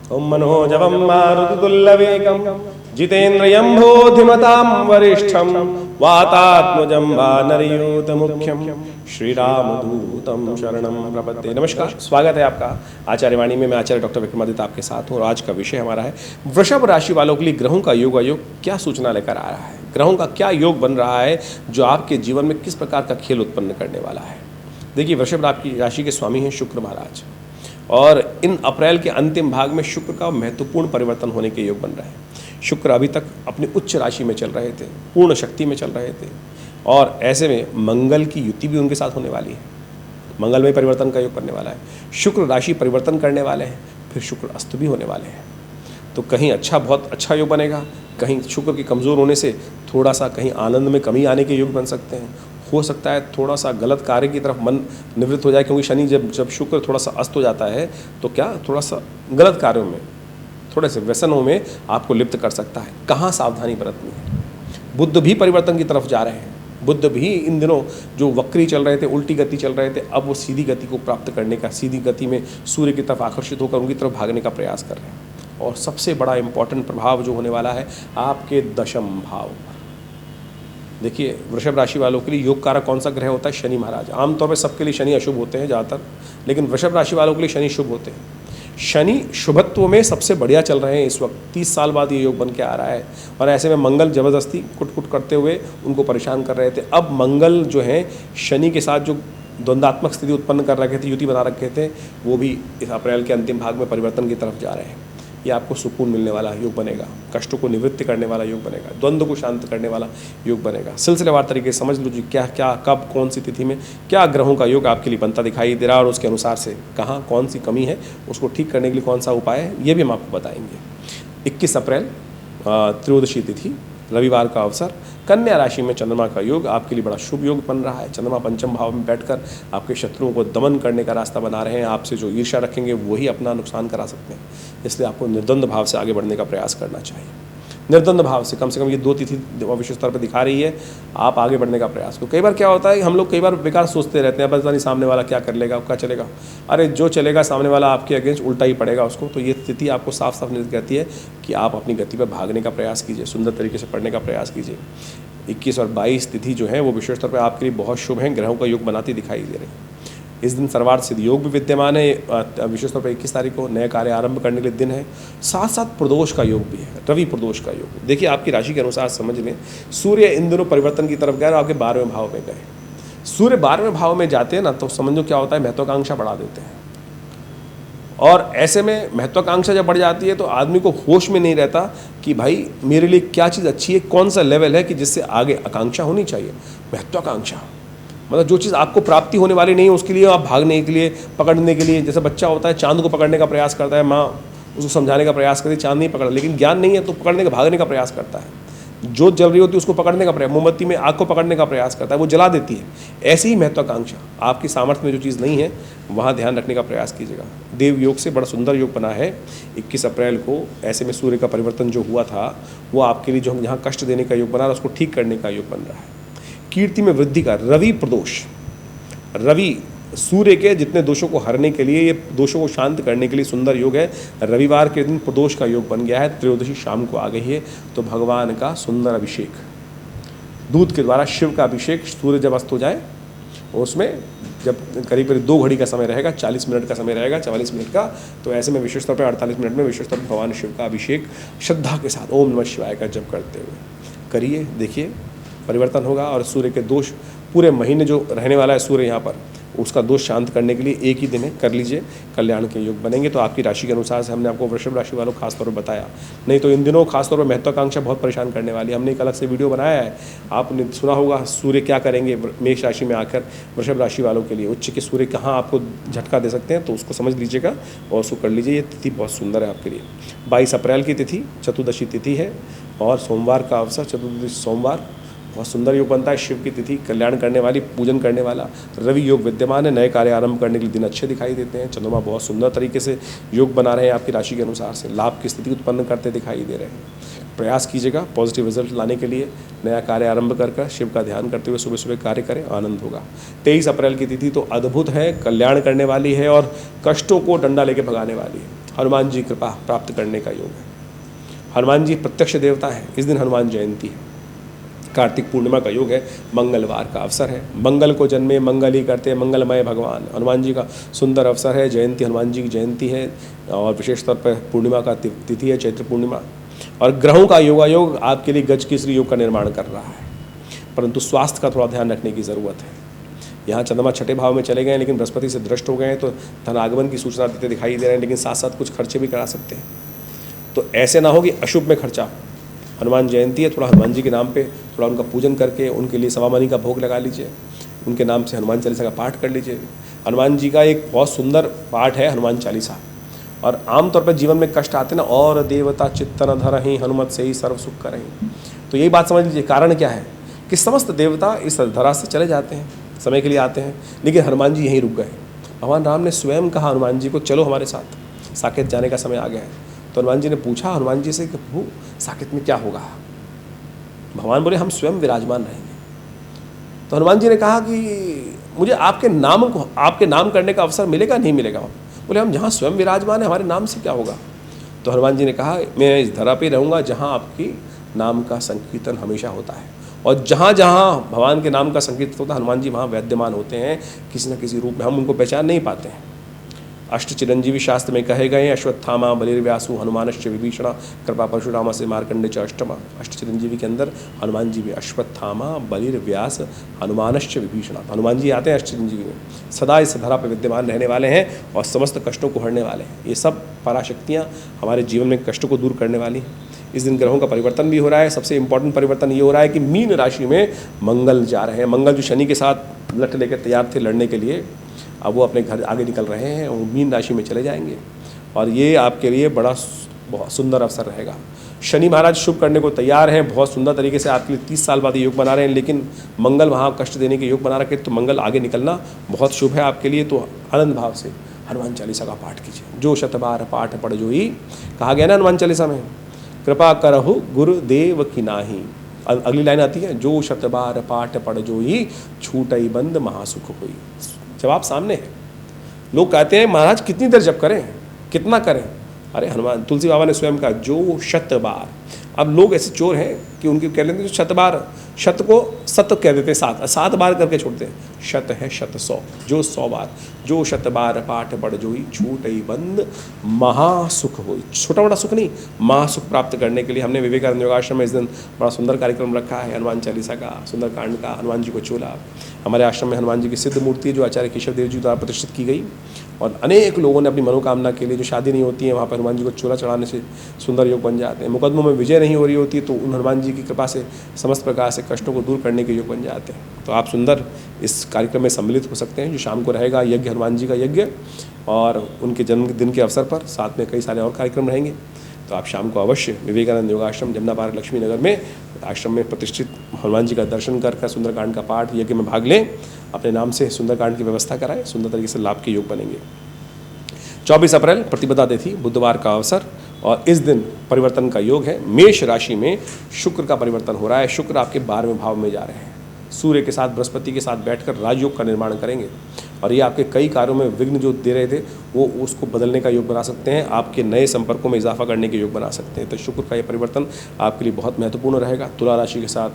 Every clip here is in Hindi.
ओम मनोजवम मारुततुल्यवेगम जितेन्द्रियं बोधिमतां वरिष्ठं वातात्मजं वानरयूतमुख्यं श्रीरामदूतं शरणं प्रपद्ये। नमस्कार, स्वागत है आपका आचार्यवाणी में। मैं आचार्य डॉक्टर विक्रमादित्य आपके साथ हूँ और आज का विषय हमारा है वृषभ राशि वालों के लिए ग्रहों का योग अयोग क्या सूचना लेकर आ रहा है। ग्रहों का क्या योग बन रहा है जो आपके जीवन में किस प्रकार का खेल उत्पन्न करने वाला है। देखिए, वृषभ राशि के स्वामी हैं शुक्र महाराज और इन अप्रैल के अंतिम भाग में शुक्र का महत्वपूर्ण परिवर्तन होने के योग बन रहे हैं। शुक्र अभी तक अपनी उच्च राशि में चल रहे थे, पूर्ण शक्ति में चल रहे थे और ऐसे में मंगल की युति भी उनके साथ होने वाली है। मंगल में परिवर्तन का योग करने वाला है। शुक्र राशि परिवर्तन करने वाले हैं, फिर शुक्र अस्त भी होने वाले हैं। तो कहीं बहुत अच्छा योग बनेगा, कहीं शुक्र के कमज़ोर होने से थोड़ा सा कहीं आनंद में कमी आने के योग बन सकते हैं। हो सकता है थोड़ा सा गलत कार्य की तरफ मन निवृत्त हो जाए, क्योंकि शनि जब शुक्र थोड़ा सा अस्त हो जाता है तो क्या थोड़ा सा गलत कार्यों में, थोड़े से व्यसनों में आपको लिप्त कर सकता है। कहाँ सावधानी बरतनी है। बुध भी परिवर्तन की तरफ जा रहे हैं। बुध भी इन दिनों जो वक्री चल रहे थे, उल्टी गति चल रहे थे, अब वो सीधी गति को प्राप्त करने का, सीधी गति में सूर्य की तरफ आकर्षित होकर उनकी तरफ भागने का प्रयास कर रहे हैं। और सबसे बड़ा इंपॉर्टेंट प्रभाव जो होने वाला है आपके दशम भाव पर। देखिए, वृषभ राशि वालों के लिए योग कारक कौन सा ग्रह होता है? शनि महाराज। आमतौर पर सबके लिए शनि अशुभ होते हैं ज़्यादातर, लेकिन वृषभ राशि वालों के लिए शनि शुभ होते हैं। शनि शुभत्व में सबसे बढ़िया चल रहे हैं इस वक्त। 30 साल बाद ये योग बन के आ रहा है और ऐसे में मंगल जबरदस्ती कुट करते हुए उनको परेशान कर रहे थे। अब मंगल जो है शनि के साथ जो द्वंद्वात्मक स्थिति उत्पन्न कर रखे थे, युति बना रखे थे, वो भी इस अप्रैल के अंतिम भाग में परिवर्तन की तरफ जा रहे हैं। ये आपको सुकून मिलने वाला योग बनेगा, कष्टों को निवृत्ति करने वाला योग बनेगा, द्वंद्व को शांत करने वाला योग बनेगा। सिलसिलेवार तरीके से समझ लीजिए क्या क्या कब कौन सी तिथि में क्या ग्रहों का योग आपके लिए बनता दिखाई दे रहा है और उसके अनुसार से कहाँ कौन सी कमी है, उसको ठीक करने के लिए कौन सा उपाय है, ये भी हम आपको बताएंगे। 21 अप्रैल त्रयोदशी तिथि, रविवार का अवसर, कन्या राशि में चंद्रमा का योग आपके लिए बड़ा शुभ योग बन रहा है। चंद्रमा पंचम भाव में बैठकर आपके शत्रुओं को दमन करने का रास्ता बना रहे हैं। आपसे जो ईर्ष्या रखेंगे वही अपना नुकसान करा सकते हैं, इसलिए आपको निर्द्वंद भाव से आगे बढ़ने का प्रयास करना चाहिए। निर्द्वंद भाव से कम ये 2 तिथि विशेष तौर पर दिखा रही है, आप आगे बढ़ने का प्रयास करो। कई बार क्या होता है, हम लोग कई बार बेकार सोचते रहते हैं, बस नहीं सामने वाला क्या कर लेगा, क्या चलेगा। अरे जो चलेगा सामने वाला आपके अगेंस्ट उल्टा ही पड़ेगा उसको। तो ये तिथि आपको साफ साफ निर्देश कहती है कि आप अपनी गति पर भागने का प्रयास कीजिए, सुंदर तरीके से पढ़ने का प्रयास कीजिए। 21 और 22 तिथि जो है वो विशेष तौर पर आपके लिए बहुत शुभ हैं, ग्रहों का योग बनाती दिखाई दे रही है। इस दिन सर्वार्थ सिद्ध योग भी विद्यमान है। विशेष तौर पर 21 तारीख को नए कार्य आरंभ करने के लिए दिन है। साथ साथ प्रदोष का योग भी है, रवि प्रदोष का योग। देखिए, आपकी राशि के अनुसार समझ लें, सूर्य इन दिनों परिवर्तन की तरफ गए और आपके 12वें भाव में गए। सूर्य 12वें भाव में जाते हैं ना, तो समझो क्या होता है, महत्वाकांक्षा बढ़ा देते हैं। और ऐसे में महत्वाकांक्षा जब बढ़ जाती है तो आदमी को होश में नहीं रहता कि भाई मेरे लिए क्या चीज़ अच्छी है, कौन सा लेवल है कि जिससे आगे आकांक्षा होनी चाहिए। महत्वाकांक्षा मतलब जो चीज़ आपको प्राप्ति होने वाली नहीं है उसके लिए आप भागने के लिए, पकड़ने के लिए, जैसे बच्चा होता है चांद को पकड़ने का प्रयास करता है, माँ उसको समझाने का प्रयास करती है, चांद नहीं पकड़, लेकिन ज्ञान नहीं है तो पकड़ने का, भागने का प्रयास करता है। जोत जल रही होती है उसको पकड़ने का प्रयास, मोमबत्ती में आग को पकड़ने का प्रयास करता है, वो जला देती है। ऐसी ही महत्वाकांक्षा, आपकी सामर्थ्य में जो चीज़ नहीं है वहाँ ध्यान रखने का प्रयास कीजिएगा। देव योग से बड़ा सुंदर योग बना है 21 अप्रैल को। ऐसे में सूर्य का परिवर्तन जो हुआ था वो आपके लिए जो जहाँ कष्ट देने का योग बना रहा है उसको ठीक करने का योग बन रहा है। कीर्ति में वृद्धि का रवि प्रदोष, रवि सूर्य के जितने दोषों को हरने के लिए, ये दोषों को शांत करने के लिए सुंदर योग है। रविवार के दिन प्रदोष का योग बन गया है, त्रयोदशी शाम को आ गई है, तो भगवान का सुंदर अभिषेक, दूध के द्वारा शिव का अभिषेक सूर्य जब अस्त हो जाए, उसमें जब करीब 2 घड़ी का समय रहेगा, 40 मिनट का समय रहेगा, 44 मिनट का, तो ऐसे में विशेष तौर पर 48 मिनट में विशेष तौर पर भगवान शिव का अभिषेक श्रद्धा के साथ ओम नमः शिवाय का जप करते हुए करिए। देखिए परिवर्तन होगा और सूर्य के दोष पूरे महीने जो रहने वाला है सूर्य यहाँ पर, उसका दोष शांत करने के लिए एक ही दिन है, कर लीजिए, कल्याण के योग बनेंगे। तो आपकी राशि के अनुसार से हमने आपको वृषभ राशि वालों खासतौर पर बताया, नहीं तो इन दिनों खासतौर पर महत्वाकांक्षा बहुत परेशान करने वाली है। हमने एक अलग से वीडियो बनाया है, आपने सुना होगा सूर्य क्या करेंगे मेष राशि में आकर वृषभ राशि वालों के लिए, उच्च के सूर्य कहाँ आपको झटका दे सकते हैं, तो उसको समझ लीजिएगा और उसको कर लीजिए। ये तिथि बहुत सुंदर है आपके लिए। 22 अप्रैल की तिथि चतुर्दशी तिथि है और सोमवार का अवसर, चतुर्दशी सोमवार, बहुत सुंदर योग बनता है। शिव की तिथि, कल्याण करने वाली, पूजन करने वाला, रवि योग विद्यमान है। नए कार्य आरंभ करने के लिए दिन अच्छे दिखाई देते हैं। चंद्रमा बहुत सुंदर तरीके से योग बना रहे हैं आपकी राशि के अनुसार से, लाभ की स्थिति उत्पन्न करते दिखाई दे रहे हैं। प्रयास कीजिएगा पॉजिटिव रिजल्ट लाने के लिए। नया कार्य आरंभ कर शिव का ध्यान करते हुए सुबह सुबह कार्य करें, आनंद होगा। 23 अप्रैल की तिथि तो अद्भुत है, कल्याण करने वाली है और कष्टों को डंडा लेके भगाने वाली है। हनुमान जी कृपा प्राप्त करने का योग है। हनुमान जी प्रत्यक्ष देवता है। इस दिन हनुमान जयंती है, कार्तिक पूर्णिमा का योग है, मंगलवार का अवसर है। मंगल को जन्मे मंगल ही करते, मंगलमय भगवान हनुमान जी का सुंदर अवसर है। जयंती हनुमान जी की जयंती है और विशेष तौर पर पूर्णिमा का तिथि है, चैत्र पूर्णिमा। और ग्रहों का योगायोग आपके लिए गज केसरी योग का निर्माण कर रहा है, परंतु स्वास्थ्य का थोड़ा ध्यान रखने की ज़रूरत है। यहाँ चंद्रमा छठे भाव में चले गए हैं, लेकिन बृहस्पति से दृष्ट हो गए हैं, तो धन आगमन की सूचना देते दिखाई दे रहे हैं, लेकिन साथ साथ कुछ खर्चे भी करा सकते हैं। तो ऐसे ना हो कि अशुभ में खर्चा। हनुमान जयंती है, थोड़ा हनुमान जी के नाम पे थोड़ा उनका पूजन करके उनके लिए सवा मनी का भोग लगा लीजिए, उनके नाम से हनुमान चालीसा का पाठ कर लीजिए। हनुमान जी का एक बहुत सुंदर पाठ है हनुमान चालीसा। और आमतौर पर जीवन में कष्ट आते ना, और देवता चित्तन धरहि हनुमत से ही सर्व सुख करहि। तो यही बात समझ लीजिए, कारण क्या है कि समस्त देवता इस धरा से चले जाते हैं, समय के लिए आते हैं, लेकिन हनुमान जी यहीं रुक गए। भगवान राम ने स्वयं कहा हनुमान जी को, चलो हमारे साथ, साकेत जाने का समय आ गया है। तो हनुमान जी ने पूछा हनुमान जी से कि प्रभु साकेत में क्या होगा। भगवान बोले हम स्वयं विराजमान रहेंगे। तो हनुमान जी ने कहा कि मुझे आपके नाम करने का अवसर मिलेगा नहीं मिलेगा। बोले हम जहाँ स्वयं विराजमान है, हमारे नाम से क्या होगा। तो हनुमान जी ने कहा मैं इस धरा पे रहूँगा जहाँ आपकी नाम का संकीर्तन हमेशा होता है, और जहाँ जहाँ भगवान के नाम का संकीर्तन होता है हनुमान जी वहाँ विद्यमान होते हैं, किसी न किसी रूप में। हम उनको पहचान नहीं पाते हैं। अष्ट चिरंजीवी शास्त्र में कहे गए, अश्वत्थामा बलिर्व्यासु हनुमानश्च विभीषण कृपा परशुरामा से मार्कंडे च अष्टमा। अष्ट चिरंजीवी के अंदर हनुमान जी भी, अश्वत्थामा बलिर्व्यास हनुमानश्च विभीषण। हनुमान जी आते हैं अष्ट चिरंजीवी में, सदा इस धरा पर विद्यमान रहने वाले हैं और समस्त कष्टों को हरने वाले हैं। ये सब पराशक्तियाँ हमारे जीवन में कष्टों को दूर करने वाली हैं। इस दिन ग्रहों का परिवर्तन भी हो रहा है। सबसे इंपॉर्टेंट परिवर्तन ये हो रहा है कि मीन राशि में मंगल जा रहे हैं। मंगल जो शनि के साथ लट लेकर तैयार थे लड़ने के लिए, अब वो अपने घर आगे निकल रहे हैं, वो मीन राशि में चले जाएंगे, और ये आपके लिए बहुत सुंदर अवसर रहेगा। शनि महाराज शुभ करने को तैयार हैं, बहुत सुंदर तरीके से आपके लिए 30 साल बाद ये योग बना रहे हैं, लेकिन मंगल वहाँ कष्ट देने के योग बना रखे, तो मंगल आगे निकलना बहुत शुभ है आपके लिए। तो आनंद भाव से हनुमान चालीसा का पाठ कीजिए। जो शतबार पाठ पढ़ जोई, कहा गया ना हनुमान चालीसा में, कृपा करहु गुरुदेव की नाही। अगली लाइन आती है, जो शतबार पाठ पढ़ जोई छूटई बंद महासुख हुई। जवाब सामने है। लोग कहते हैं महाराज कितनी देर जप करें, कितना करें। अरे हनुमान तुलसी बाबा ने स्वयं कहा जो शतबार। अब लोग ऐसे चोर हैं कि उनकी कह लेते हैं जो शतबार, शत को सत कह देते हैं, 7 बार करके छोड़ते हैं। शत है शत 100, जो 100 बार। जो शतबार पाठ पढ़ जोई छूटई बंद महासुख होई। छोटा बड़ा सुख नहीं, महासुख प्राप्त करने के लिए हमने विवेकानंद योगाश्रम में इस दिन बड़ा सुंदर कार्यक्रम रखा है, हनुमान चालीसा का, सुंदरकांड का, हनुमान जी को चोला। हमारे आश्रम में हनुमान जी की सिद्ध मूर्ति है जो आचार्य केशव देव जी द्वारा प्रतिष्ठित की गई, और अनेक लोगों ने अपनी मनोकामना के लिए, जो शादी नहीं होती है वहाँ पर हनुमान जी को चोला चढ़ाने से सुंदर योग बन जाते हैं। मुकदमों में विजय नहीं हो रही होती तो उन हनुमान जी की कृपा से समस्त प्रकार से कष्टों को दूर करने के योग बन जाते हैं। तो आप सुंदर इस कार्यक्रम में सम्मिलित हो सकते हैं, जो शाम को रहेगा यज्ञ, हनुमान जी का यज्ञ, और उनके जन्मदिन के अवसर पर साथ में कई सारे और कार्यक्रम रहेंगे। तो आप शाम को अवश्य विवेकानंद योगाश्रम जमुना पार्क लक्ष्मी नगर में आश्रम में प्रतिष्ठित हनुमान जी का दर्शन कर सुंदरकांड का पाठ यज्ञ में भाग लें, अपने नाम से सुंदरकांड की व्यवस्था कराएं, सुंदर तरीके से लाभ के योग बनेंगे। 24 अप्रैल प्रतिपदा तिथि, बुधवार का अवसर, और इस दिन परिवर्तन का योग है। मेष राशि में शुक्र का परिवर्तन हो रहा है। शुक्र आपके 12वें भाव में जा रहे हैं, सूर्य के साथ बृहस्पति के साथ बैठकर राजयोग का निर्माण करेंगे, और ये आपके कई कार्यों में विघ्न जो दे रहे थे वो उसको बदलने का योग बना सकते हैं, आपके नए संपर्कों में इजाफा करने के योग बना सकते हैं। तो शुक्र का ये परिवर्तन आपके लिए बहुत महत्वपूर्ण रहेगा। तुला राशि के साथ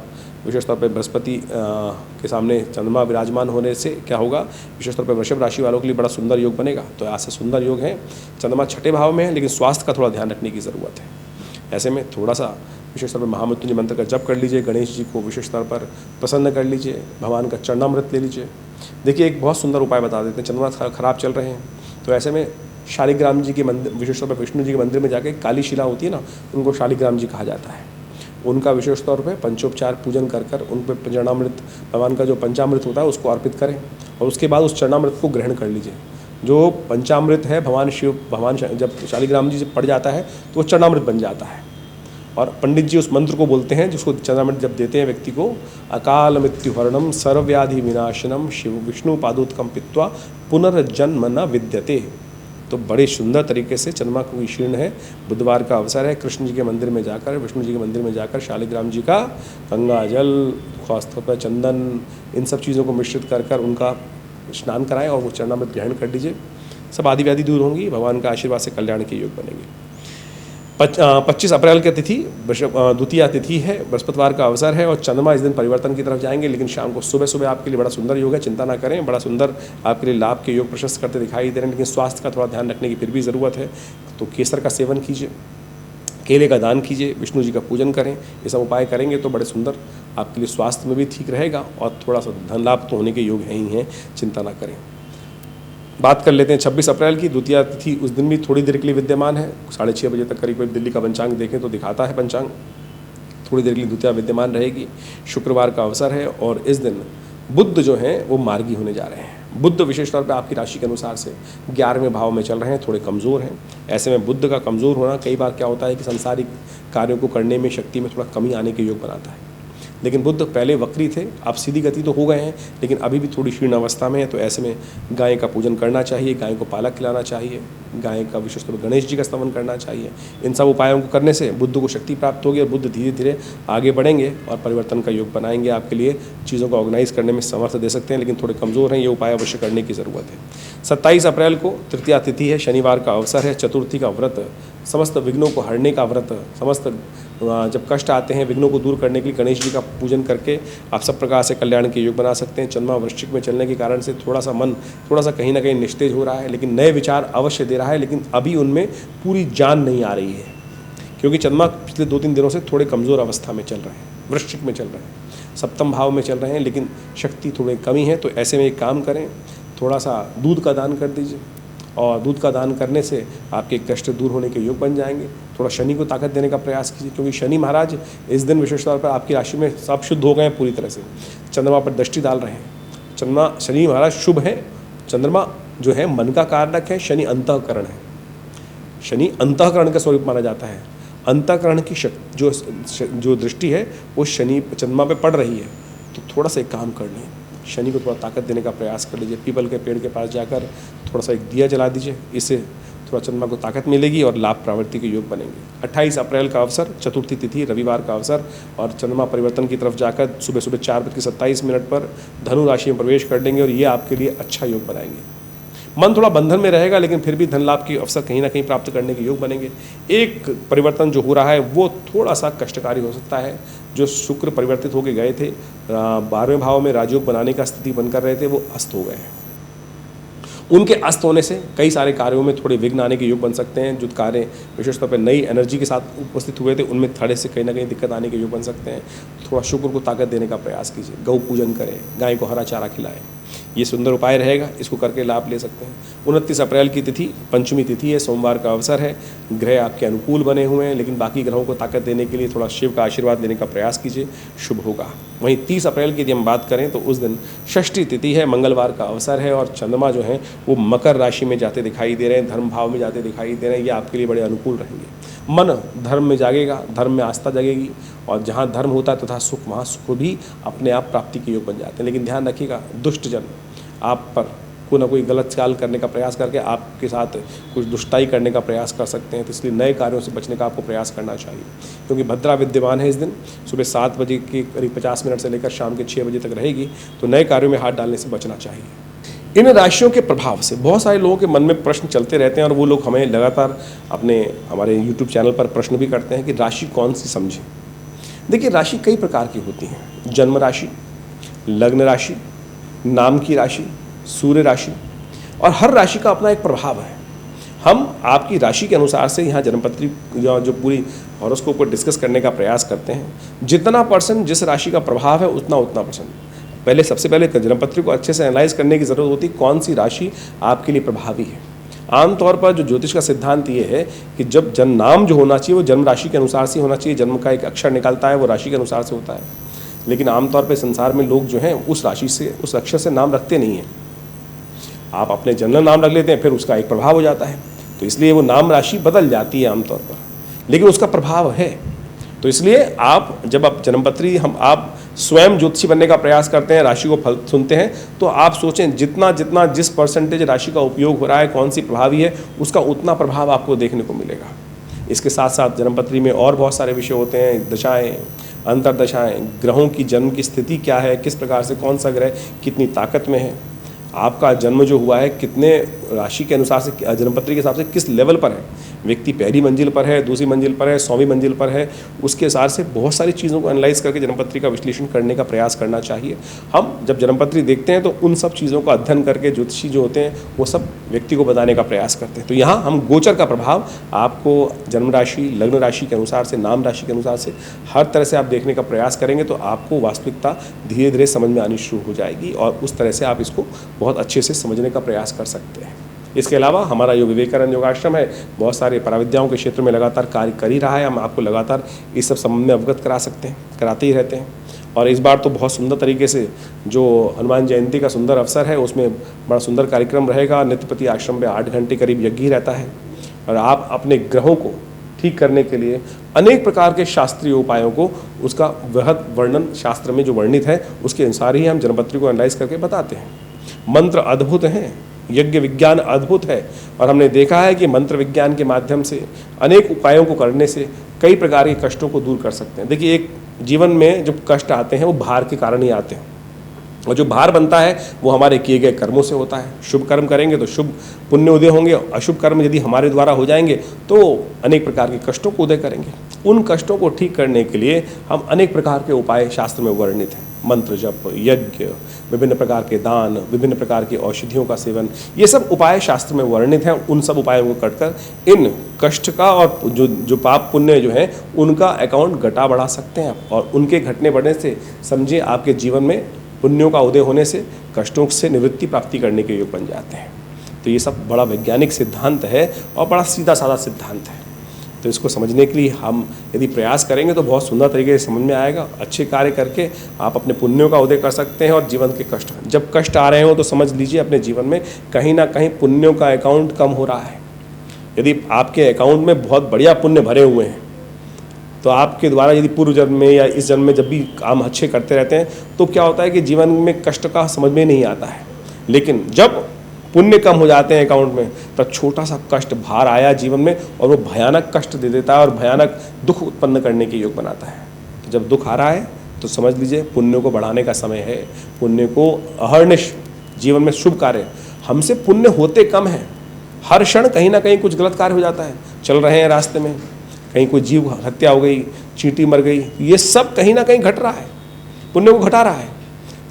विशेष तौर पर बृहस्पति के सामने चंद्रमा विराजमान होने से क्या होगा, विशेष तौर पर वृषभ राशि वालों के लिए बड़ा सुंदर योग बनेगा। तो ऐसे सुंदर योग है। चंद्रमा छठे भाव में है, लेकिन स्वास्थ्य का थोड़ा ध्यान रखने की ज़रूरत है। ऐसे में थोड़ा सा विशेष तौर पर महामृत्युंजय मंत्र का जप कर लीजिए, गणेश जी को विशेष तौर पर प्रसन्न कर लीजिए, भगवान का चरणामृत ले लीजिए। देखिए एक बहुत सुंदर उपाय बता देते हैं। चंद्रमा खराब चल रहे हैं तो ऐसे में शालिग्राम जी के मंदिर, विशेष तौर पर विष्णु जी के मंदिर में जाके काली शिला होती है ना, उनको शालिग्राम जी कहा जाता है। उनका विशेष तौर पर पंचोपचार पूजन कर उन पर चरणामृत, भगवान का जो पंचामृत होता है उसको अर्पित करें, और उसके बाद उस चरणामृत को ग्रहण कर लीजिए। जो पंचामृत है भगवान जब शालिग्राम जी से पड़ जाता है तो वो चरणामृत बन जाता है, और पंडित जी उस मंत्र को बोलते हैं जिसको चरणामृत जब देते हैं व्यक्ति को, अकाल मृत्युहरणम सर्वव्याधि विनाशनम शिव विष्णु पादोत्कम पित्वा पुनर्जन्म न विद्यते। तो बड़े सुंदर तरीके से चंद्रमा को शीर्ण है, बुधवार का अवसर है, कृष्ण जी के मंदिर में जाकर, विष्णु जी के मंदिर में जाकर शालिग्राम जी का गंगा जल, खासतौर पर चंदन, इन सब चीज़ों को मिश्रित कर उनका स्नान कराएं और वो चरणामृत ग्रहण कर लीजिए। सब आदि व्याधि दूर होंगी, भगवान का आशीर्वाद से कल्याण के योग बनेंगे। 25 अप्रैल की तिथि द्वितीया तिथि है, बृहस्पतिवार का अवसर है और चंद्रमा इस दिन परिवर्तन की तरफ जाएंगे, लेकिन शाम को सुबह सुबह आपके लिए बड़ा सुंदर योग है, चिंता ना करें, बड़ा सुंदर आपके लिए लाभ के योग प्रशस्त करते दिखाई दे रहे हैं। लेकिन स्वास्थ्य का थोड़ा ध्यान रखने की फिर भी ज़रूरत है, तो केसर का सेवन कीजिए, केले का दान कीजिए, विष्णु जी का पूजन करें, ये सब उपाय करेंगे तो बड़े सुंदर आपके लिए स्वास्थ्य में भी ठीक रहेगा और थोड़ा सा धन लाभ तो होने के योग हैं ही हैं, चिंता ना करें। बात कर लेते हैं 26 अप्रैल की द्वितीया तिथि, उस दिन भी थोड़ी देर के लिए विद्यमान है, 6:30 बजे तक करीब करीब दिल्ली का पंचांग देखें तो दिखाता है पंचांग, थोड़ी देर के लिए द्वितीया विद्यमान रहेगी। शुक्रवार का अवसर है और इस दिन बुध जो हैं वो मार्गी होने जा रहे हैं। बुध विशेष तौर पर आपकी राशि के अनुसार से 11वें भाव में चल रहे हैं, थोड़े कमज़ोर हैं। ऐसे में बुध का कमज़ोर होना कई बार क्या होता है कि सांसारिक कार्यों को करने में शक्ति में थोड़ा कमी आने के योग बनाता है। लेकिन बुध पहले वक्री थे, अब सीधी गति तो हो गए हैं, लेकिन अभी भी थोड़ी क्षीण अवस्था में है, तो ऐसे में गाय का पूजन करना चाहिए, गाय को पालक खिलाना चाहिए, गाय का विशेष तौर पर गणेश जी का स्तवन करना चाहिए। इन सब उपायों को करने से बुद्ध को शक्ति प्राप्त होगी और बुद्ध धीरे धीरे आगे बढ़ेंगे और परिवर्तन का योग बनाएंगे, आपके लिए चीज़ों को ऑर्गेनाइज करने में समर्थ दे सकते हैं, लेकिन थोड़े कमज़ोर हैं, ये उपाय अवश्य करने की ज़रूरत है। 27 अप्रैल को तृतीया तिथि है, शनिवार का अवसर है, चतुर्थी का व्रत, समस्त विघ्नों को हरने का व्रत, समस्त जब कष्ट आते हैं विघ्नों को दूर करने के लिए गणेश जी का पूजन करके आप सब प्रकार से कल्याण के योग बना सकते हैं। चंद्रमा वृश्चिक में चलने के कारण से थोड़ा सा मन थोड़ा सा कहीं ना कहीं निस्तेज हो रहा है, लेकिन नए विचार अवश्य दे रहा है, लेकिन अभी उनमें पूरी जान नहीं आ रही है, क्योंकि चंद्रमा पिछले 2-3 दिनों से थोड़े कमज़ोर अवस्था में चल रहे हैं, वृश्चिक में चल रहे हैं, सप्तम भाव में चल रहे हैं, लेकिन शक्ति थोड़ी कमी है। तो ऐसे में एक काम करें, थोड़ा सा दूध का दान कर दीजिए और दूध का दान करने से आपके कष्ट दूर होने के योग बन जाएंगे। थोड़ा शनि को ताकत देने का प्रयास कीजिए, क्योंकि शनि महाराज इस दिन विशेष तौर पर आपकी राशि में सब शुद्ध हो गए हैं पूरी तरह से, चंद्रमा पर दृष्टि डाल रहे हैं। चंद्रमा शनि महाराज शुभ है, चंद्रमा जो है मन का कारक है, शनि अंतःकरण है, शनि अंतःकरण का स्वरूप माना जाता है। अंतःकरण की जो दृष्टि है वो शनि चंद्रमा पे पड़ रही है, तो थोड़ा सा एक काम कर लें, शनि को थोड़ा ताकत देने का प्रयास कर लीजिए, पीपल के पेड़ के पास जाकर थोड़ा सा एक दिया जला दीजिए, इससे थोड़ा चंद्रमा को ताकत मिलेगी और लाभ प्रावृत्ति के योग बनेंगे। 28 अप्रैल का अवसर, चतुर्थी तिथि, रविवार का अवसर, और चंद्रमा परिवर्तन की तरफ जाकर सुबह सुबह 4:27 पर धनु राशि में प्रवेश कर देंगे और ये आपके लिए अच्छा योग बनाएंगे। मन थोड़ा बंधन में रहेगा, लेकिन फिर भी धन लाभ के अवसर कहीं ना कहीं प्राप्त करने के योग बनेंगे। एक परिवर्तन जो हो रहा है वो थोड़ा सा कष्टकारी हो सकता है। जो शुक्र परिवर्तित होकर गए थे 12वें भाव में राजयोग बनाने का स्थिति बनकर रहे थे, वो अस्त हो गए हैं। उनके अस्त होने से कई सारे कार्यों में थोड़े विघ्न आने के योग बन सकते हैं। जो कार्य विशेष तौर पर नई एनर्जी के साथ उपस्थित हुए थे उनमें थोड़े से कहीं ना कहीं दिक्कत आने के योग बन सकते हैं। थोड़ा शुक्र को ताकत देने का प्रयास कीजिए, गौ पूजन करें, गाय को हरा चारा खिलाएं, ये सुंदर उपाय रहेगा, इसको करके लाभ ले सकते हैं। 29 अप्रैल की तिथि पंचमी तिथि है, सोमवार का अवसर है, ग्रह आपके अनुकूल बने हुए हैं, लेकिन बाकी ग्रहों को ताकत देने के लिए थोड़ा शिव का आशीर्वाद लेने का प्रयास कीजिए, शुभ होगा। वहीं 30 अप्रैल की यदि हम बात करें तो उस दिन षष्ठी तिथि है, मंगलवार का अवसर है, और चंद्रमा जो है वो मकर राशि में जाते दिखाई दे रहे हैं, धर्म भाव में जाते दिखाई दे रहे हैं, ये आपके लिए बड़े अनुकूल रहेंगे। मन धर्म में जागेगा, धर्म में आस्था जगेगी, और जहाँ धर्म होता है तथा सुख वहाँ सुख भी अपने आप प्राप्ति के योग बन जाते हैं। लेकिन ध्यान रखिएगा, दुष्ट जन आप पर कोई ना कोई गलत चाल करने का प्रयास करके आपके साथ कुछ दुष्टाई करने का प्रयास कर सकते हैं, तो इसलिए नए कार्यों से बचने का आपको प्रयास करना चाहिए, क्योंकि भद्रा विद्यमान है इस दिन, सुबह 7 बजे के करीब 50 मिनट से लेकर शाम के 6 बजे तक रहेगी, तो नए कार्यों में हाथ डालने से बचना चाहिए। इन राशियों के प्रभाव से बहुत सारे लोगों के मन में प्रश्न चलते रहते हैं, और वो लोग हमें लगातार हमारे YouTube चैनल पर प्रश्न भी करते हैं कि राशि कौन सी समझें। देखिए, राशि कई प्रकार की होती हैं, जन्म राशि, लग्न राशि, नाम की राशि, सूर्य राशि, और हर राशि का अपना एक प्रभाव है। हम आपकी राशि के अनुसार से यहाँ जन्मपत्री जो पूरी हॉरोस्कोप को डिस्कस करने का प्रयास करते हैं। जितना % जिस राशि का प्रभाव है उतना % पहले सबसे पहले जन्मपत्री को अच्छे से एनालाइज करने की ज़रूरत होती है, कौन सी राशि आपके लिए प्रभावी है। आमतौर पर जो ज्योतिष का सिद्धांत ये है कि जब जन्म नाम जो होना चाहिए वो जन्म राशि के अनुसार से होना चाहिए, जन्म का एक अक्षर निकलता है वो राशि के अनुसार से होता है, लेकिन आमतौर पर संसार में लोग जो हैं उस राशि से उस अक्षर से नाम रखते नहीं हैं। आप अपने जनरल नाम रख लेते हैं, फिर उसका एक प्रभाव हो जाता है, तो इसलिए वो नाम राशि बदल जाती है आमतौर पर, लेकिन उसका प्रभाव है। तो इसलिए आप जब आप जन्मपत्री आप स्वयं ज्योतिषी बनने का प्रयास करते हैं, राशि को फल सुनते हैं, तो आप सोचें जितना जितना जिस % राशि का उपयोग हो रहा है, कौन सी प्रभावी है, उसका उतना प्रभाव आपको देखने को मिलेगा। इसके साथ साथ जन्मपत्री में और बहुत सारे विषय होते हैं, दशाएँ, अंतरदशाएँ, ग्रहों की जन्म की स्थिति क्या है, किस प्रकार से कौन सा ग्रह कितनी ताकत में है, आपका जन्म जो हुआ है कितने राशि के अनुसार से, जन्मपत्री के हिसाब से किस लेवल पर है, व्यक्ति पहली मंजिल पर है, दूसरी मंजिल पर है, 100वीं मंजिल पर है, उसके हिसाब से बहुत सारी चीज़ों को एनालाइज करके जन्मपत्री का विश्लेषण करने का प्रयास करना चाहिए। हम जब जन्मपत्री देखते हैं तो उन सब चीज़ों का अध्ययन करके ज्योतिषी जो होते हैं वो सब व्यक्ति को बताने का प्रयास करते हैं। तो यहाँ हम गोचर का प्रभाव आपको जन्म राशि, लग्न राशि के अनुसार से, नाम राशि के अनुसार से हर तरह से आप देखने का प्रयास करेंगे तो आपको वास्तविकता धीरे धीरे समझ में आनी शुरू हो जाएगी और उस तरह से आप इसको बहुत अच्छे से समझने का प्रयास कर सकते हैं। इसके अलावा हमारा जो विवेकानंद योगाश्रम है बहुत सारे पराविद्याओं के क्षेत्र में लगातार कार्य कर ही रहा है। हम आपको लगातार इस सब संबंध में अवगत करा सकते हैं, कराते ही रहते हैं। और इस बार तो बहुत सुंदर तरीके से जो हनुमान जयंती का सुंदर अवसर है उसमें बड़ा सुंदर कार्यक्रम रहेगा। नित्यपति आश्रम में 8 घंटे करीब यज्ञ ही रहता है और आप अपने ग्रहों को ठीक करने के लिए अनेक प्रकार के शास्त्रीय उपायों को, उसका वृहद वर्णन शास्त्र में जो वर्णित है उसके अनुसार ही हम जन्मपत्री को एनालाइज करके बताते हैं। मंत्र अद्भुत हैं, यज्ञ विज्ञान अद्भुत है और हमने देखा है कि मंत्र विज्ञान के माध्यम से अनेक उपायों को करने से कई प्रकार के कष्टों को दूर कर सकते हैं। देखिए, एक जीवन में जो कष्ट आते हैं वो भार के कारण ही आते हैं और जो भार बनता है वो हमारे किए गए कर्मों से होता है। शुभ कर्म करेंगे तो शुभ पुण्य उदय होंगे, अशुभ कर्म यदि हमारे द्वारा हो जाएंगे तो अनेक प्रकार के कष्टों को उदय करेंगे। उन कष्टों को ठीक करने के लिए हम अनेक प्रकार के उपाय शास्त्र में वर्णित हैं। मंत्र जप, यज्ञ, विभिन्न प्रकार के दान, विभिन्न प्रकार की औषधियों का सेवन, ये सब उपाय शास्त्र में वर्णित हैं। उन सब उपायों को करकर इन कष्ट का और जो पाप पुण्य जो है उनका अकाउंट घटा बढ़ा सकते हैं और उनके घटने बढ़ने से समझिए आपके जीवन में पुण्यों का उदय होने से कष्टों से निवृत्ति प्राप्ति करने के योग बन जाते हैं। तो ये सब बड़ा वैज्ञानिक सिद्धांत है और बड़ा सीधा साधा सिद्धांत है। तो इसको समझने के लिए हम यदि प्रयास करेंगे तो बहुत सुंदर तरीके से समझ में आएगा। अच्छे कार्य करके आप अपने पुण्यों का उदय कर सकते हैं और जीवन के कष्ट, जब कष्ट आ रहे हो तो समझ लीजिए अपने जीवन में कहीं ना कहीं पुण्यों का अकाउंट कम हो रहा है। यदि आपके अकाउंट में बहुत बढ़िया पुण्य भरे हुए हैं तो आपके द्वारा यदि पूर्व जन्म में या इस जन्म में जब भी काम अच्छे करते रहते हैं तो क्या होता है कि जीवन में कष्ट का समझ में नहीं आता है। लेकिन जब पुण्य कम हो जाते हैं अकाउंट में तब छोटा सा कष्ट भार आया जीवन में और वो भयानक कष्ट दे देता है और भयानक दुख उत्पन्न करने के योग बनाता है। तो जब दुख आ रहा है तो समझ लीजिए पुण्य को बढ़ाने का समय है। पुण्य को अहर्निश जीवन में शुभ कार्य, हमसे पुण्य होते कम हैं। हर क्षण कहीं ना कहीं कुछ गलत कार्य हो जाता है। चल रहे हैं रास्ते में, कहीं कोई जीव हत्या हो गई, चींटी मर गई, ये सब कहीं ना कहीं घट रहा है, पुण्य को घटा रहा है।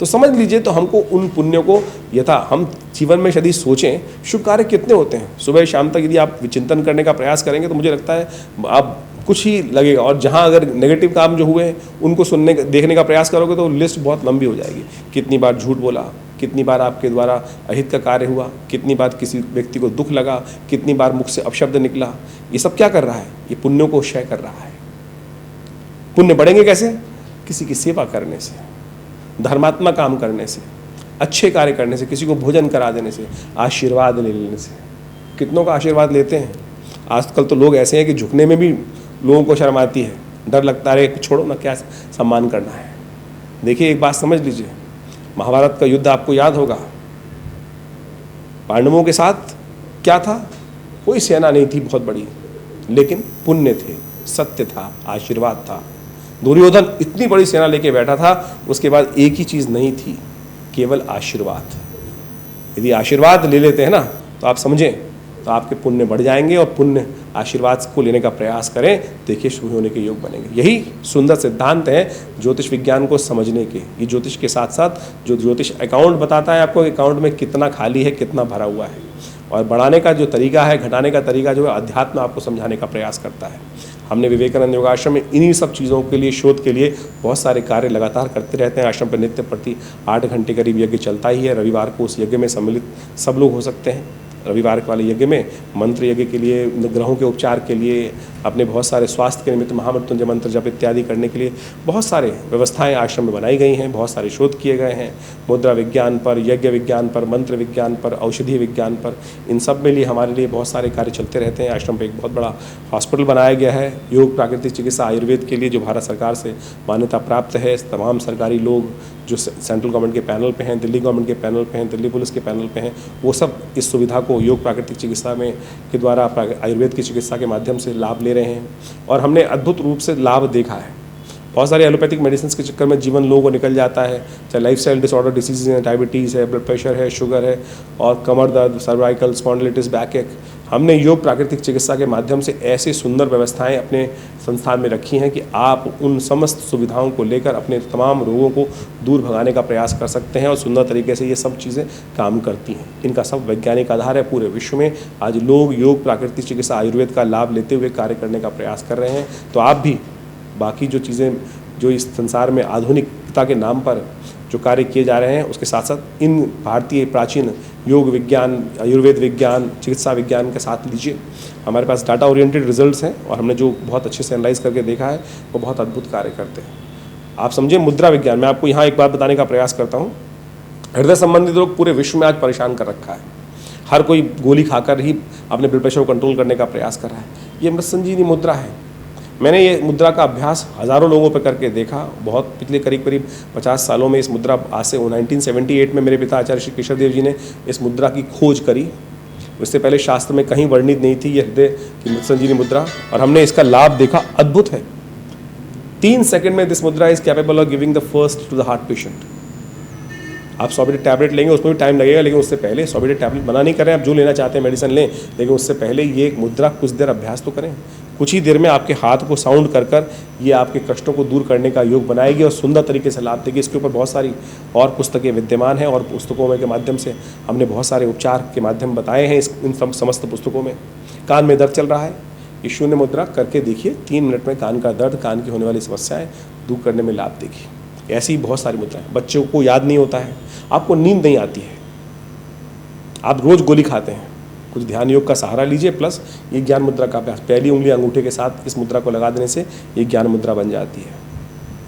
तो समझ लीजिए तो हमको उन पुण्यों को यथा हम जीवन में यदि सोचें, शुभ कार्य कितने होते हैं, सुबह शाम तक यदि आप विचिंतन करने का प्रयास करेंगे तो मुझे लगता है आप कुछ ही लगेगा। और जहाँ अगर नेगेटिव काम जो हुए उनको सुनने देखने का प्रयास करोगे तो लिस्ट बहुत लंबी हो जाएगी। कितनी बार झूठ बोला, कितनी बार आपके द्वारा अहित का कार्य हुआ, कितनी बार किसी व्यक्ति को दुख लगा, कितनी बार मुख से अपशब्द निकला, ये सब क्या कर रहा है? ये पुण्यों को क्षय कर रहा है। पुण्य बढ़ेंगे कैसे? किसी की सेवा करने से, धर्मात्मक काम करने से, अच्छे कार्य करने से, किसी को भोजन करा देने से, आशीर्वाद ले लेने से। कितनों का आशीर्वाद लेते हैं? आजकल तो लोग ऐसे हैं कि झुकने में भी लोगों को शर्म आती है, डर लगता है छोड़ो ना, क्या सम्मान करना है। देखिए एक बात समझ लीजिए, महाभारत का युद्ध आपको याद होगा, पांडवों के साथ क्या था? कोई सेना नहीं थी बहुत बड़ी, लेकिन पुण्य थे, सत्य था, आशीर्वाद था। दुर्योधन इतनी बड़ी सेना लेके बैठा था, उसके बाद एक ही चीज नहीं थी, केवल आशीर्वाद। यदि आशीर्वाद ले लेते हैं ना तो आप समझें तो आपके पुण्य बढ़ जाएंगे और पुण्य आशीर्वाद को लेने का प्रयास करें, देखिए शुभ होने के योग बनेंगे। यही सुंदर सिद्धांत है ज्योतिष विज्ञान को समझने के। ये ज्योतिष के साथ साथ जो ज्योतिष अकाउंट बताता है आपको, अकाउंट में कितना खाली है, कितना भरा हुआ है, और बढ़ाने का जो तरीका है, घटाने का तरीका जो है, अध्यात्म आपको समझाने का प्रयास करता है। हमने विवेकानंद योगाश्रम में इन्हीं सब चीज़ों के लिए, शोध के लिए बहुत सारे कार्य लगातार करते रहते हैं। आश्रम पर नित्य प्रति 8 घंटे करीब यज्ञ चलता ही है। रविवार को उस यज्ञ में सम्मिलित सब लोग हो सकते हैं। रविवार वाले यज्ञ में मंत्र यज्ञ के लिए, ग्रहों के उपचार के लिए, अपने बहुत सारे स्वास्थ्य के निमित्त महामृत्युंजय मंत्र जप इत्यादि करने के लिए बहुत सारे व्यवस्थाएं आश्रम में बनाई गई हैं। बहुत सारे शोध किए गए हैं मुद्रा विज्ञान पर, यज्ञ विज्ञान पर, मंत्र विज्ञान पर, औषधि विज्ञान पर। इन सब में लिए हमारे लिए बहुत सारे कार्य चलते रहते हैं। आश्रम पर एक बहुत बड़ा हॉस्पिटल बनाया गया है योग प्राकृतिक चिकित्सा आयुर्वेद के लिए, जो भारत सरकार से मान्यता प्राप्त है। तमाम सरकारी लोग जो सेंट्रल गवर्नमेंट के पैनल पे हैं, दिल्ली गवर्नमेंट के पैनल पे हैं, दिल्ली पुलिस के पैनल पे हैं, वो सब इस सुविधा को योग प्राकृतिक चिकित्सा में के द्वारा आयुर्वेद की चिकित्सा के माध्यम से लाभ ले रहे हैं। और हमने अद्भुत रूप से लाभ देखा है। बहुत सारे एलोपैथिक मेडिसिन के चक्कर में जीवन लोगों को निकल जाता है, चाहे लाइफस्टाइल डिसऑर्डर डिसीज़ हैं, डायबिटीज़ है, ब्लड प्रेशर है, शुगर है और कमर दर्द, सर्वाइकल स्पॉन्डिलिटिस, बैक एक। हमने योग प्राकृतिक चिकित्सा के माध्यम से ऐसी सुंदर व्यवस्थाएं अपने संस्थान में रखी हैं कि आप उन समस्त सुविधाओं को लेकर अपने तमाम रोगों को दूर भगाने का प्रयास कर सकते हैं और सुंदर तरीके से ये सब चीज़ें काम करती हैं। इनका सब वैज्ञानिक आधार है। पूरे विश्व में आज लोग योग प्राकृतिक चिकित्सा आयुर्वेद का लाभ लेते हुए कार्य करने का प्रयास कर रहे हैं। तो आप भी बाकी जो चीज़ें जो इस संसार में आधुनिकता के नाम पर जो कार्य किए जा रहे हैं उसके साथ साथ इन भारतीय प्राचीन योग विज्ञान, आयुर्वेद विज्ञान, चिकित्सा विज्ञान के साथ लीजिए। हमारे पास डाटा ओरिएंटेड रिजल्ट्स हैं और हमने जो बहुत अच्छे से एनालाइज करके देखा है वो बहुत अद्भुत कार्य करते हैं। आप समझिए मुद्रा विज्ञान। मैं आपको यहाँ एक बात बताने का प्रयास करता हूँ। हृदय संबंधित रोग पूरे विश्व में आज परेशान कर रखा है। हर कोई गोली खाकर ही अपने ब्लड प्रेशर को कंट्रोल करने का प्रयास कर रहा है। ये मृत संजीवनी मुद्रा है। मैंने ये मुद्रा का अभ्यास हज़ारों लोगों पर करके देखा। बहुत पिछले करीब 50 सालों में इस मुद्रा आज से 1978 में मेरे पिता आचार्य श्री केशव देव जी ने इस मुद्रा की खोज करी। इससे पहले शास्त्र में कहीं वर्णित नहीं थी ये हृदय की मृत संजीवनी मुद्रा और हमने इसका लाभ देखा। अद्भुत है। 3 सेकंड में this mudra is capable of giving the first to the heart patient. आप 100 बेटे टैबलेट लेंगे उसमें भी टाइम लगेगा, लेकिन उससे पहले 100 बेटे टैबलेट मना नहीं कर रहे हैं, आप जो लेना चाहते हैं मेडिसिन लें, लेकिन उससे पहले ये एक मुद्रा कुछ देर अभ्यास तो करें। कुछ ही देर में आपके हाथ को साउंड कर ये आपके कष्टों को दूर करने का योग बनाएगी और सुंदर तरीके से लाभ देगी। इसके ऊपर बहुत सारी और पुस्तकें विद्यमान हैं और पुस्तकों में के माध्यम से हमने बहुत सारे उपचार के माध्यम बताए हैं। इन समस्त पुस्तकों में कान में दर्द चल रहा है, ये शून्य मुद्रा करके देखिए। 3 मिनट में कान का दर्द, कान की होने वाली समस्याएं दूर करने में लाभ देगी। ऐसी बहुत सारी मुद्राएं। बच्चों को याद नहीं होता है, आपको नींद नहीं आती है, आप रोज गोली खाते हैं, कुछ ध्यान योग का सहारा लीजिए प्लस ये ज्ञान मुद्रा का अभ्यास। पहली उंगली अंगूठे के साथ इस मुद्रा को लगा देने से ये ज्ञान मुद्रा बन जाती है।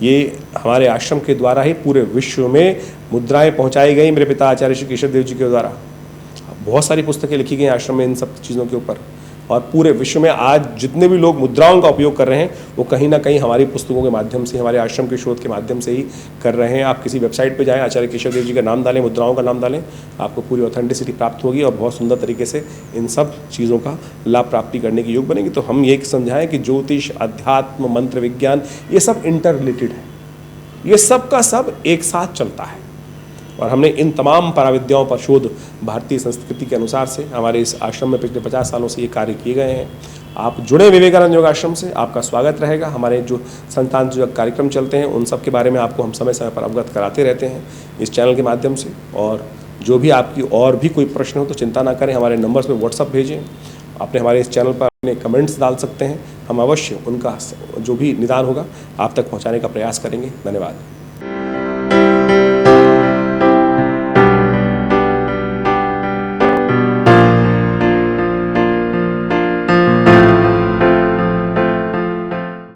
ये हमारे आश्रम के द्वारा ही पूरे विश्व में मुद्राएं पहुंचाई गई मेरे पिता आचार्य श्री केशव देव जी के द्वारा। बहुत सारी पुस्तकें लिखी गई आश्रम में इन सब चीज़ों के ऊपर और पूरे विश्व में आज जितने भी लोग मुद्राओं का उपयोग कर रहे हैं वो कहीं ना कहीं हमारी पुस्तकों के माध्यम से, हमारे आश्रम के शोध के माध्यम से ही कर रहे हैं। आप किसी वेबसाइट पे जाएं, आचार्य केशव देव जी का नाम डालें, मुद्राओं का नाम डालें, आपको पूरी ऑथेंटिसिटी प्राप्त होगी और बहुत सुंदर तरीके से इन सब चीज़ों का लाभ प्राप्ति करने की योग बनेगी। तो हम ये समझाएं कि ज्योतिष, अध्यात्म, मंत्र विज्ञान ये सब इंटर रिलेटेड है, ये सब का सब एक साथ चलता है और हमने इन तमाम पराविद्याओं पर शोध भारतीय संस्कृति के अनुसार से हमारे इस आश्रम में पिछले 50 सालों से ये कार्य किए गए हैं। आप जुड़े विवेकानंद योग आश्रम से, आपका स्वागत रहेगा। हमारे जो संस्थान जो कार्यक्रम चलते हैं उन सब के बारे में आपको हम समय समय पर अवगत कराते रहते हैं इस चैनल के माध्यम से। और जो भी आपकी और भी कोई प्रश्न हो तो चिंता ना करें, हमारे नंबर्स पर व्हाट्सअप भेजें, आपने हमारे इस चैनल पर अपने कमेंट्स डाल सकते हैं। हम अवश्य उनका जो भी निदान होगा आप तक पहुँचाने का प्रयास करेंगे। धन्यवाद।